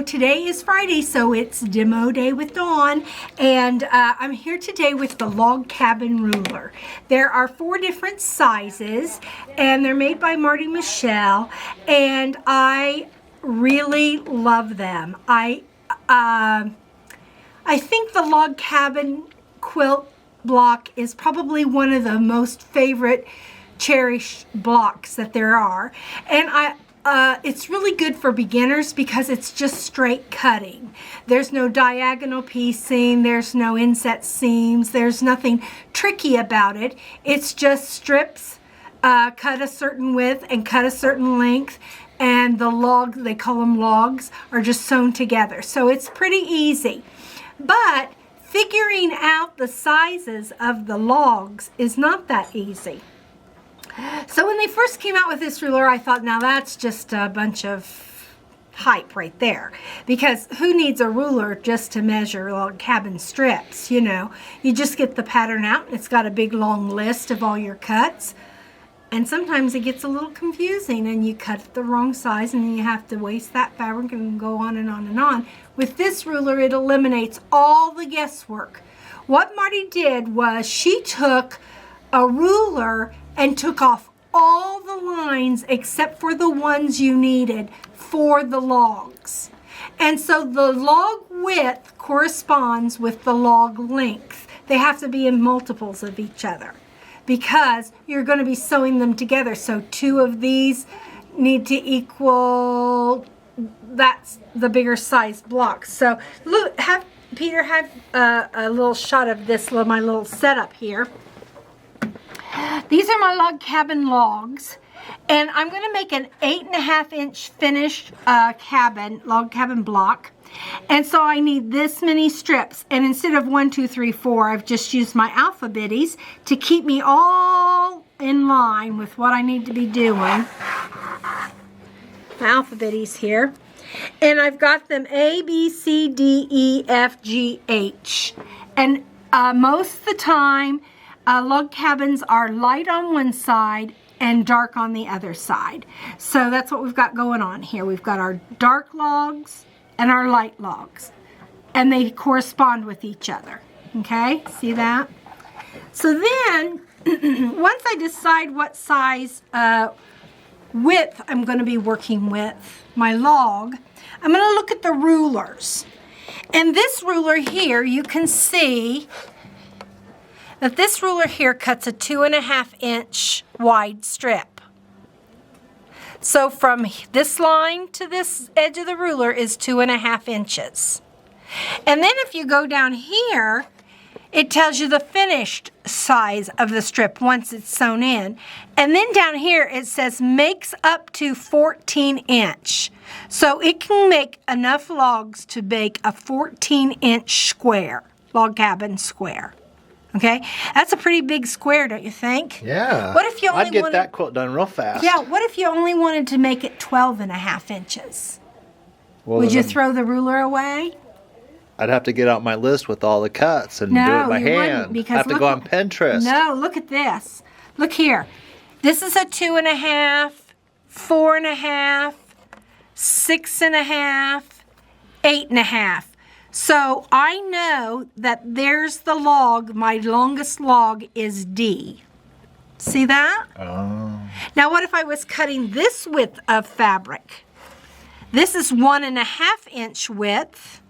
today is Friday, so it's demo day with Dawn, and I'm here today with the Log Cabin Ruler. There are 4 different sizes, and they're made by Marty Michelle, and I really love them. I think the Log Cabin quilt block is probably one of the most favorite cherished blocks that there are, and it's really good for beginners because it's just straight cutting. There's no diagonal piecing, there's no inset seams, there's nothing tricky about it. It's just strips, cut a certain width and cut a certain length, and the log, they call them logs, are just sewn together. So it's pretty easy. But figuring out the sizes of the logs is not that easy. So when they first came out with this ruler, I thought, now that's just a bunch of hype right there. Because who needs a ruler just to measure log cabin strips, you know? You just get the pattern out, and it's got a big long list of all your cuts. And sometimes it gets a little confusing, and you cut the wrong size, and then you have to waste that fabric and go on and on and on. With this ruler, it eliminates all the guesswork. What Marty did was she took a ruler and took off all the lines except for the ones you needed for the logs. And so the log width corresponds with the log length. They have to be in multiples of each other because you're going to be sewing them together. So 2 of these need to equal, that's the bigger size blocks. So look, Peter have a little shot of this, my little setup here. These are my log cabin logs, and I'm going to make an 8.5 inch finished log cabin block. And so I need this many strips, and instead of 1, 2, 3, 4, I've just used my alphabetties to keep me all in line with what I need to be doing. My alphabetties here. And I've got them A, B, C, D, E, F, G, H. And most of the time, log cabins are light on one side and dark on the other side. So that's what we've got going on here. We've got our dark logs and our light logs, and they correspond with each other. Okay, see that? So then, once I decide what size width I'm going to be working with my log, I'm going to look at the rulers. And this ruler here, you can see that this ruler here cuts a 2.5 inch wide strip. So from this line to this edge of the ruler is 2.5 inches. And then if you go down here, it tells you the finished size of the strip once it's sewn in. And then down here it says makes up to 14 inch. So it can make enough logs to make a 14 inch square, log cabin square. Okay, that's a pretty big square, don't you think? Yeah. What if you only I'd get that quilt done real fast. Yeah, what if you only wanted to make it 12.5 inches? Well, would you throw the ruler away? I'd have to get out my list with all the cuts and do it by hand. Because I have to go on Pinterest. No, look at this. Look here. This is a 2.5, 4.5, 6.5, 8.5. So I know that there's the log, my longest log is D. See that? Oh. Now what if I was cutting this width of fabric? This is 1.5 inch width.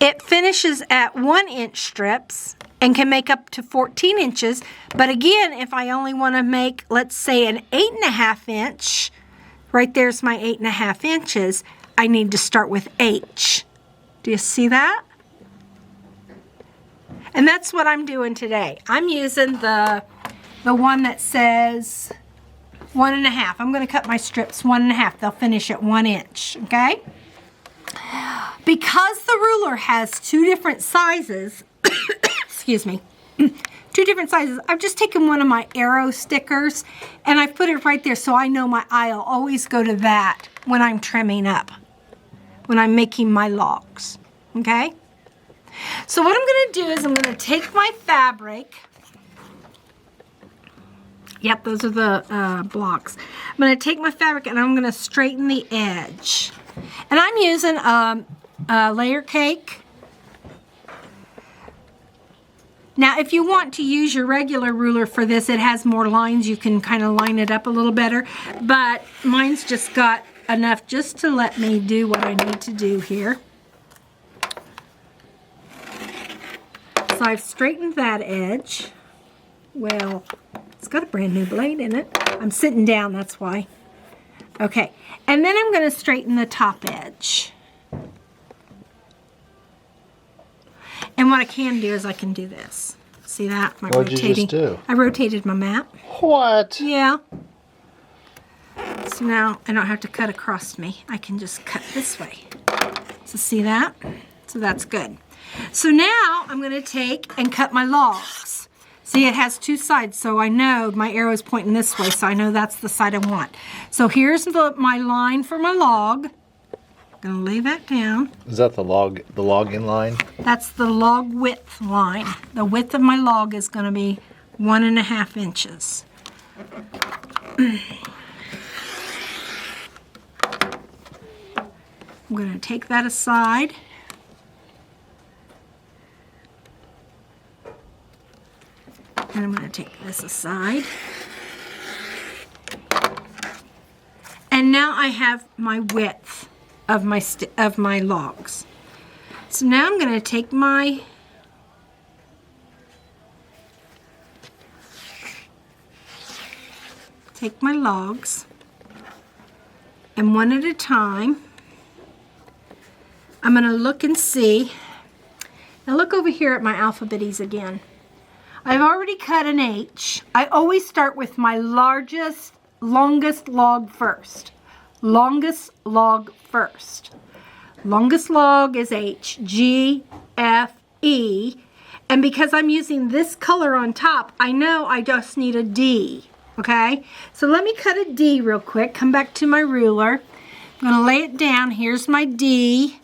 It finishes at 1 inch strips and can make up to 14 inches. But again, if I only want to make, let's say, an 8.5 inch, right there's my 8.5 inches, I need to start with H. Do you see that? And that's what I'm doing today. I'm using the one that says 1.5. I'm going to cut my strips 1.5. They'll finish at 1 inch, okay? Because the ruler has 2 different sizes, excuse me, 2 different sizes, I've just taken one of my arrow stickers and I've put it right there so I know my eye'll always go to that when I'm trimming up, when I'm making my logs, okay? So what I'm going to do is I'm going to take my fabric. Yep, those are the blocks. I'm going to take my fabric and I'm going to straighten the edge. And I'm using a layer cake. Now, if you want to use your regular ruler for this, it has more lines. You can kind of line it up a little better. But mine's just got enough just to let me do what I need to do here. So I've straightened that edge. Well, it's got a brand new blade in it. I'm sitting down, that's why. Okay, and then I'm going to straighten the top edge. And what I can do is I can do this. See that? My What did you just do? I rotated my map. What? Yeah. So now I don't have to cut across me. I can just cut this way. So see that? So that's good. So now I'm going to take and cut my logs. See, it has two sides, so I know my arrow is pointing this way, so I know that's the side I want. So here's my line for my log. I'm going to lay that down. Is that the login line? That's the log width line. The width of my log is going to be 1.5 inches. I'm going to take that aside. And I'm going to take this aside. And now I have my width of my logs. So now I'm going to take my logs, and one at a time I'm going to look and see. Now look over here at my alphabetties again. I've already cut an H. I always start with my longest log first. Longest log first. Longest log is H, G, F, E. And because I'm using this color on top, I know I just need a D. Okay? So let me cut a D real quick. Come back to my ruler. I'm going to lay it down. Here's my D.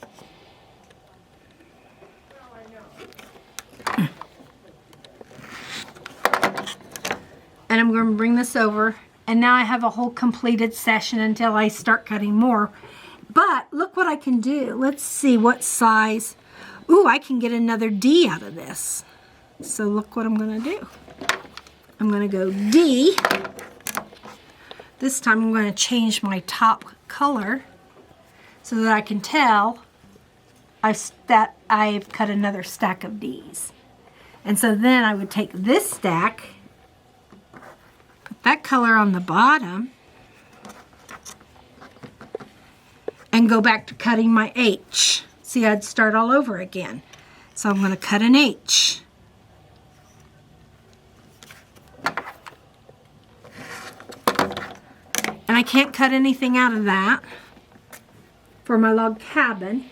And I'm going to bring this over, and now I have a whole completed session until I start cutting more. But look what I can do. Let's see what size. Ooh, I can get another D out of this. So look what I'm going to do. I'm going to go D. This time I'm going to change my top color so that I can tell that I've cut another stack of D's. And so then I would take this stack, that color on the bottom, and go back to cutting my H. See, I'd start all over again. So I'm going to cut an H. And I can't cut anything out of that for my log cabin.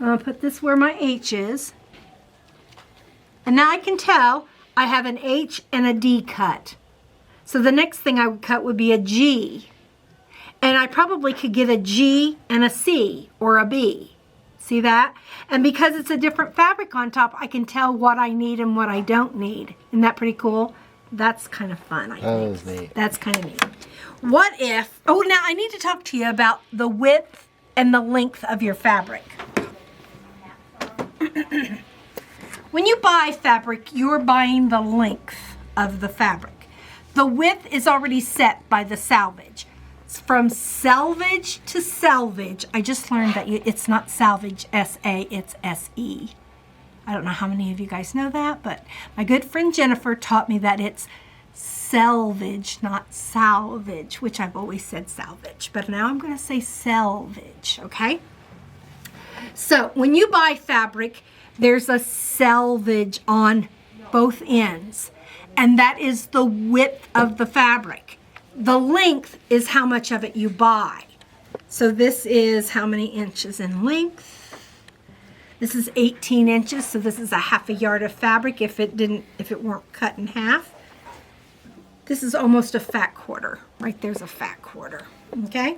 I'm going to put this where my H is. And now I can tell I have an H and a D cut. So the next thing I would cut would be a G. And I probably could get a G and a C or a B. See that? And because it's a different fabric on top, I can tell what I need and what I don't need. Isn't that pretty cool? That's kind of fun, I think. That is neat. That's kind of neat. What if, oh, now I need to talk to you about the width and the length of your fabric. When you buy fabric, you're buying the length of the fabric. The width is already set by the salvage. It's from selvage to selvage. I just learned that it's not salvage, S-A, it's S-E. I don't know how many of you guys know that, but my good friend Jennifer taught me that it's selvage, not salvage, which I've always said salvage, but now I'm going to say selvage, okay? So when you buy fabric, there's a selvage on both ends, and that is the width of the fabric. The length is how much of it you buy. So this is how many inches in length. This is 18 inches, so this is a half a yard of fabric if it weren't cut in half. This is almost a fat quarter. Right there's a fat quarter, okay?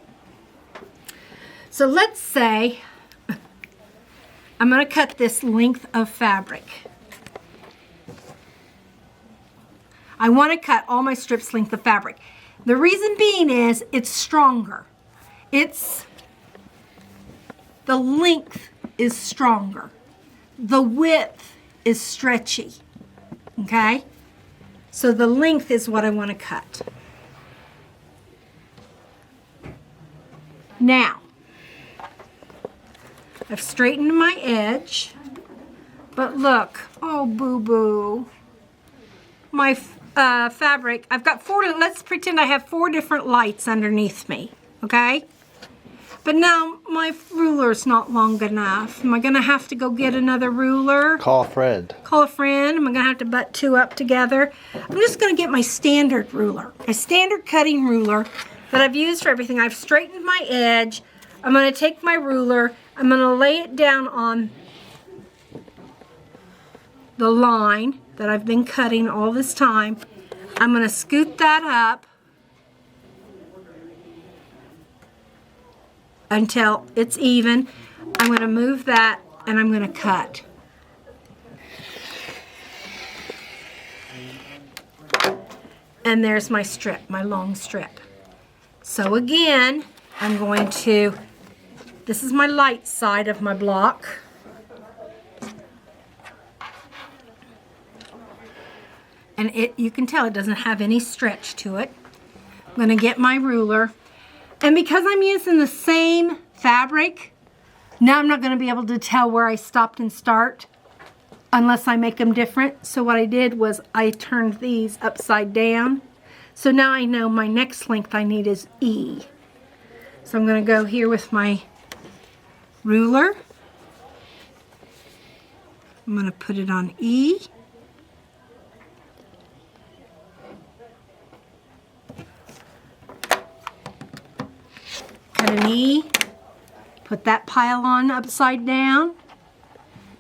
So let's say I'm going to cut this length of fabric. I want to cut all my strips length of fabric. The reason being is it's stronger. It's the length is stronger. The width is stretchy. Okay? So the length is what I want to cut. Now, I've straightened my edge, but look, oh boo-boo, my fabric, I've got let's pretend I have 4 different lights underneath me, okay? But now my ruler's not long enough. Am I gonna have to go get another ruler? Call a friend. Call a friend. Am I gonna have to butt 2 up together? I'm just gonna get my standard ruler, a standard cutting ruler that I've used for everything. I've straightened my edge. I'm gonna take my ruler, I'm gonna lay it down on the line that I've been cutting all this time. I'm gonna scoot that up until it's even. I'm gonna move that and I'm gonna cut. And there's my strip, my long strip. So again, I'm going to, this is my light side of my block. And you can tell it doesn't have any stretch to it. I'm going to get my ruler. And because I'm using the same fabric, now I'm not going to be able to tell where I stopped and start unless I make them different. So what I did was I turned these upside down. So now I know my next length I need is E. So I'm going to go here with my ruler. I'm going to put it on E. Cut an E. Put that pile on upside down.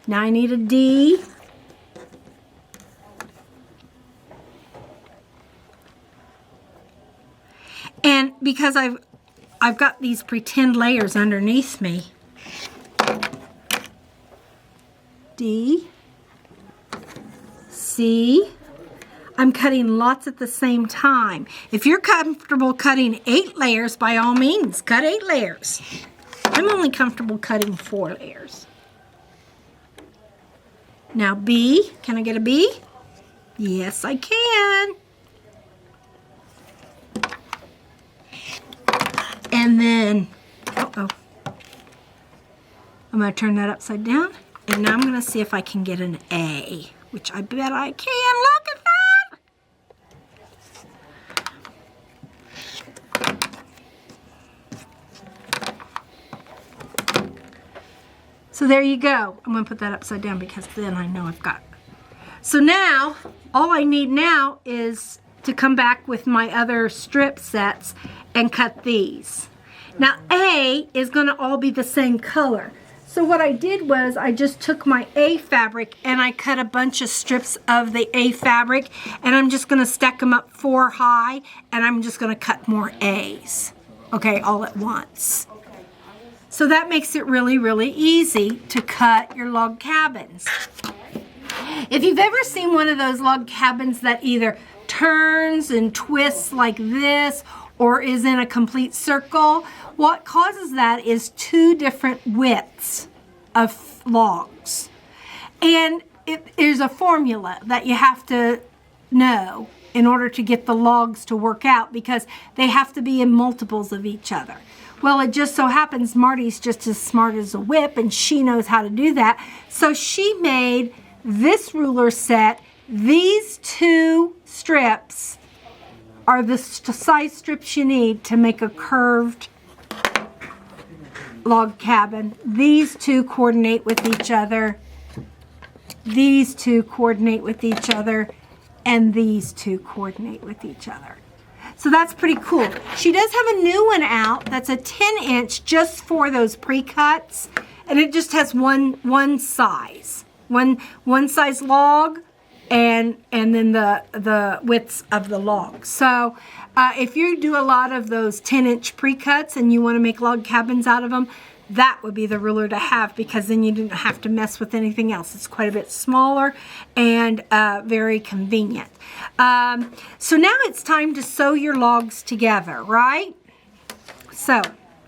Now I need a D. And because I've got these pretend layers underneath me. D, C. I'm cutting lots at the same time. If you're comfortable cutting 8 layers, by all means, cut 8 layers. I'm only comfortable cutting 4 layers. Now B, can I get a B? Yes, I can. And then, I'm going to turn that upside down. And now I'm going to see if I can get an A, which I bet I can. Look at that. So there you go. I'm going to put that upside down because then I know I've got. So now, all I need now is to come back with my other strip sets and cut these. Now A is going to all be the same color. So what I did was I just took my A fabric and I cut a bunch of strips of the A fabric and I'm just going to stack them up 4 high and I'm just going to cut more A's, okay, all at once. So that makes it really, really easy to cut your log cabins. If you've ever seen one of those log cabins that either turns and twists like this or is in a complete circle, what causes that is 2 different widths of logs. And there's a formula that you have to know in order to get the logs to work out because they have to be in multiples of each other. Well, it just so happens Marty's just as smart as a whip and she knows how to do that. So she made this ruler set. These 2 strips are the size strips you need to make a curved log cabin. These 2 coordinate with each other. These 2 coordinate with each other. And these 2 coordinate with each other. So that's pretty cool. She does have a new one out that's a 10-inch just for those pre-cuts. And it just has one size. One size log. And then the widths of the log. So if you do a lot of those 10-inch pre-cuts and you want to make log cabins out of them, that would be the ruler to have because then you didn't have to mess with anything else. It's quite a bit smaller and very convenient. So now it's time to sew your logs together, right? So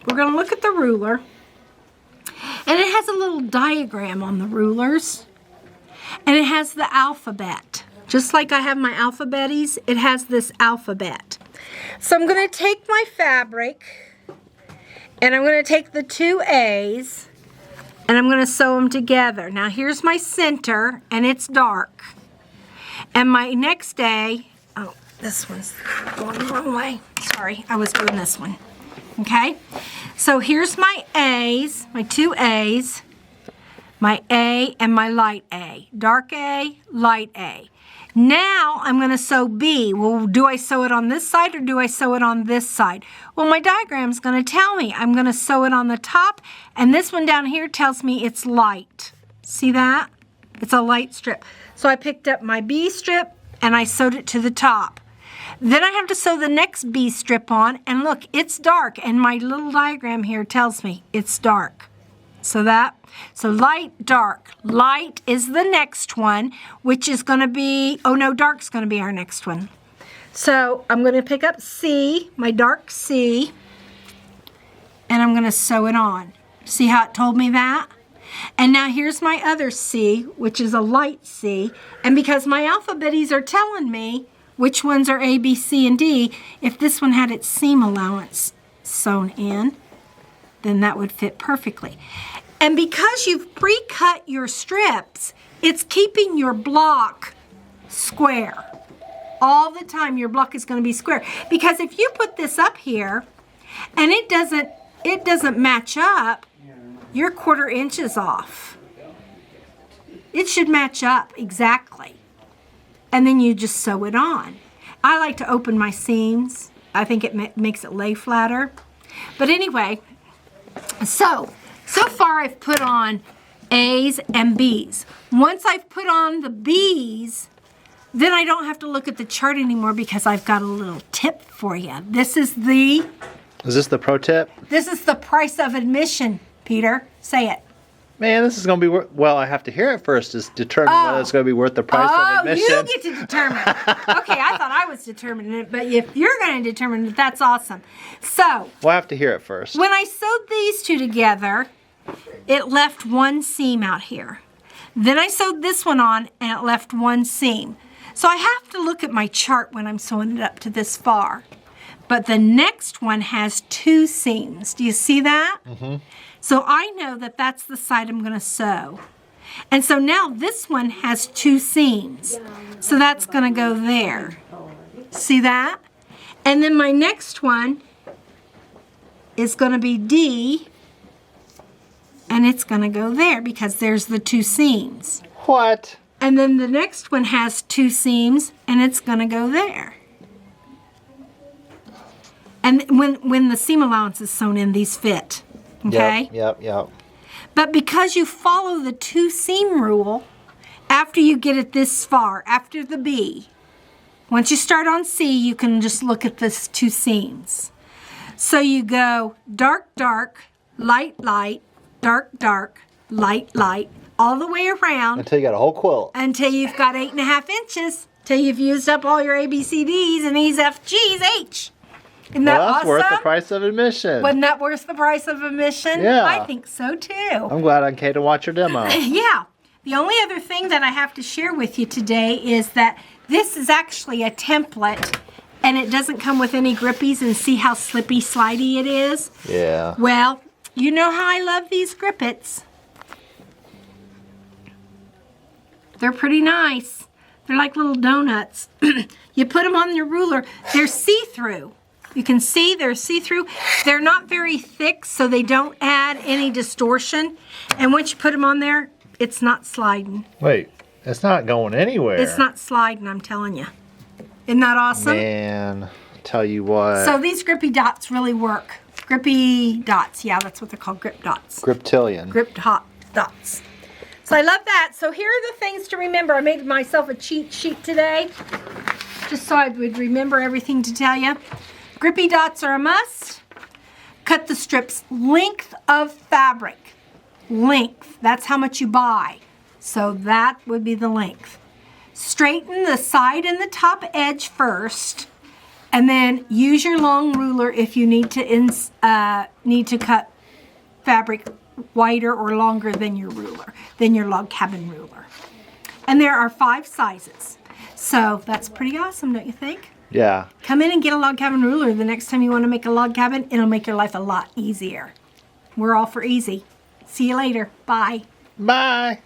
we're going to look at the ruler. And it has a little diagram on the rulers. And it has the alphabet. Just like I have my alphabetties, it has this alphabet. So I'm going to take my fabric, and I'm going to take the 2 A's, and I'm going to sew them together. Now here's my center, and it's dark. And my next A, oh, this one's going the wrong way. Sorry, I was doing this one. Okay, so here's my A's, my 2 A's, my A and my light A. Dark A, light A. Now I'm going to sew B. Well, do I sew it on this side or do I sew it on this side? Well, my diagram's going to tell me. I'm going to sew it on the top, and this one down here tells me it's light. See that? It's a light strip. So I picked up my B strip and I sewed it to the top. Then I have to sew the next B strip on, and look, it's dark, and my little diagram here tells me it's dark. So light, dark. Light is the next one, which is going to be, oh no, dark's going to be our next one. So I'm going to pick up C, my dark C, and I'm going to sew it on. See how it told me that? And now here's my other C, which is a light C, and because my alphabetties are telling me which ones are A, B, C, and D, if this one had its seam allowance sewn in, then that would fit perfectly. And because you've pre-cut your strips, it's keeping your block square. All the time your block is going to be square. Because if you put this up here and it doesn't match up, you're 1/4 inches off. It should match up exactly. And then you just sew it on. I like to open my seams. I think it makes it lay flatter. But anyway, so far I've put on A's and B's. Once I've put on the B's, then I don't have to look at the chart anymore because I've got a little tip for you. Is this the pro tip? This is the price of admission, Peter. Say it. Man, this is going to be worth... Well, I have to hear it first to determine whether it's going to be worth the price of admission. Oh, you get to determine. Okay, I thought I was determining it, but if you're going to determine it, that's awesome. So... We'll have to hear it first. When I sewed these two together, it left one seam out here. Then I sewed this one on, and it left one seam. So I have to look at my chart when I'm sewing it up to this far. But the next one has 2 seams. Do you see that? Mm-hmm. So I know that that's the side I'm going to sew. And so now this one has 2 seams. So that's going to go there. See that? And then my next one is going to be D. And it's going to go there because there's the 2 seams. What? And then the next one has 2 seams and it's going to go there. And when the seam allowance is sewn in, these fit. Okay? Yep. But because you follow the 2 seam rule, after you get it this far, after the B, once you start on C, you can just look at this 2 seams. So you go dark, dark, light, light, dark, dark, light, light, all the way around. Until you got a whole quilt. Until you've got 8.5 inches, till you've used up all your A, B, C, D's and E's, F, G's, H. Isn't that awesome? Worth the price of admission. Wasn't that worth the price of admission? Yeah. I think so too. I'm glad I came to watch your demo. Yeah. The only other thing that I have to share with you today is that this is actually a template and it doesn't come with any grippies, and see how slippy slidey it is? Yeah. Well, you know how I love these grippets. They're pretty nice. They're like little donuts. You put them on your ruler. They're see-through. You can see they're see-through. They're not very thick, so they don't add any distortion. And once you put them on there, it's not sliding. Wait, it's not going anywhere. It's not sliding, I'm telling you. Isn't that awesome? Man, tell you what. So these grippy dots really work. Grippy dots, yeah, that's what they're called, grip dots. Griptillion. Grip dots. So I love that. So here are the things to remember. I made myself a cheat sheet today, just so I would remember everything to tell you. Grippy dots are a must. Cut the strips length of fabric. Length, that's how much you buy. So that would be the length. Straighten the side and the top edge first, and then use your long ruler if you need to cut fabric wider or longer than your ruler, than your log cabin ruler. And there are 5 sizes. So that's pretty awesome, don't you think? Yeah. Come in and get a log cabin ruler the next time you want to make a log cabin. It'll make your life a lot easier. We're all for easy. See you later. Bye. Bye.